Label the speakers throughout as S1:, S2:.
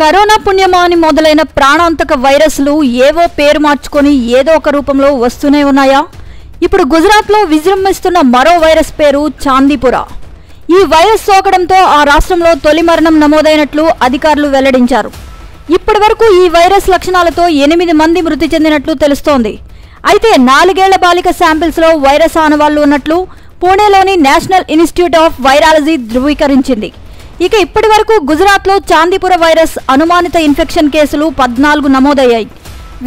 S1: Corona పుణ్యమాని మొదలైన ప్రాణాంతక వైరస్లు ఏవో పేరు మార్చుకొని ఏదో ఒక రూపంలో వస్తూనే ఉన్నాయా? ఇప్పుడు గుజరాత్లో విజృంభిస్తున్న మరో వైరస్ పేరు చాందీపుర. ఈ వైరస్ సోకడంతో ఆ రాష్ట్రంలో తొలి మరణం నమోదైనట్లు అధికారులు వెల్లడించారు. ఇప్పటివరకు ఈ వైరస్ లక్షణాలతో 8 మంది మృతి చెందినట్లు తెలుస్తోంది. అయితే 4 ఏళ్ల బాలిక శాంపిల్స్లో వైరస్ ఆనవాళ్లు ఉన్నట్లు పూణేలోని నేషనల్ ఇన్స్టిట్యూట్ ఆఫ్ వైరాలజీ ధృవీకరించింది. ఇక ఇప్పటి వరకు గుజరాత్లో చాందీపుర వైరస్ అనుమానిత ఇన్ఫెక్షన్ కేసులు 14 నమోదయ్యాయి.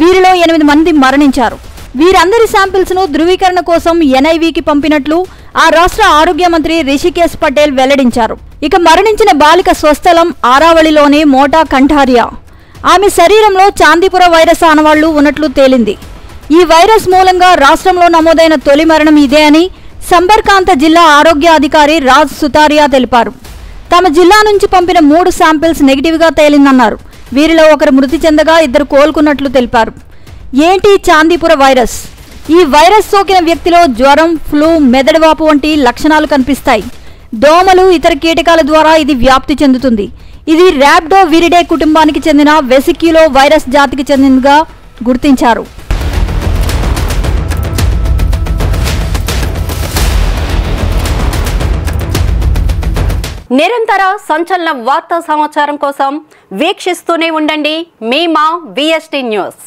S1: వీరిలో 8 మంది మరణించారు. వీరందరి శాంపిల్స్ను ధృవీకరణ కోసం ఎన్ఐవికి పంపినట్లు ఆ రాష్ట్ర ఆరోగ్య మంత్రి రిషికేశ్ పటేల్ వెల్లడించారు. ఇక మరణించిన బాలిక స్వస్థలం ఆరావళిలోని మోటా కంఠారియా. ఆమె శరీరంలో చాందీపుర వైరస్ ఆనవాళ్లు ఉన్నట్లు తేలింది. ఈ వైరస్ మూలంగా రాష్ట్రంలో నమోదైన తొలి మరణం ఇదే అని సంబర్కాంత జిల్లా ఆరోగ్య అధికారి రాజ్ సుతారియా తెలిపారు. తమ జిల్లా నుంచి పంపిన 3 శాంపిల్స్ నెగిటివ్గా తేలిందన్నారు. వీరిలో ఒకరు మృతి చెందగా 2 కోలుకున్నట్లు తెలిపారు. ఏంటి చాందీపుర వైరస్? ఈ వైరస్ సోకిన వ్యక్తిలో జ్వరం, ఫ్లూ, మెదడువాపు వంటి లక్షణాలు కనిపిస్తాయి. దోమలు, ఇతర కీటకాల ద్వారా ఇది వ్యాప్తి చెందుతుంది. ఇది ర్యాబ్డో విరిడే కుటుంబానికి చెందిన వెసిక్యులో వైరస్ జాతికి చెందినదిగా గుర్తించారు.
S2: నిరంతర సంచలన వార్తా సమాచారం కోసం వీక్షిస్తూనే ఉండండి మీ మా VST న్యూస్.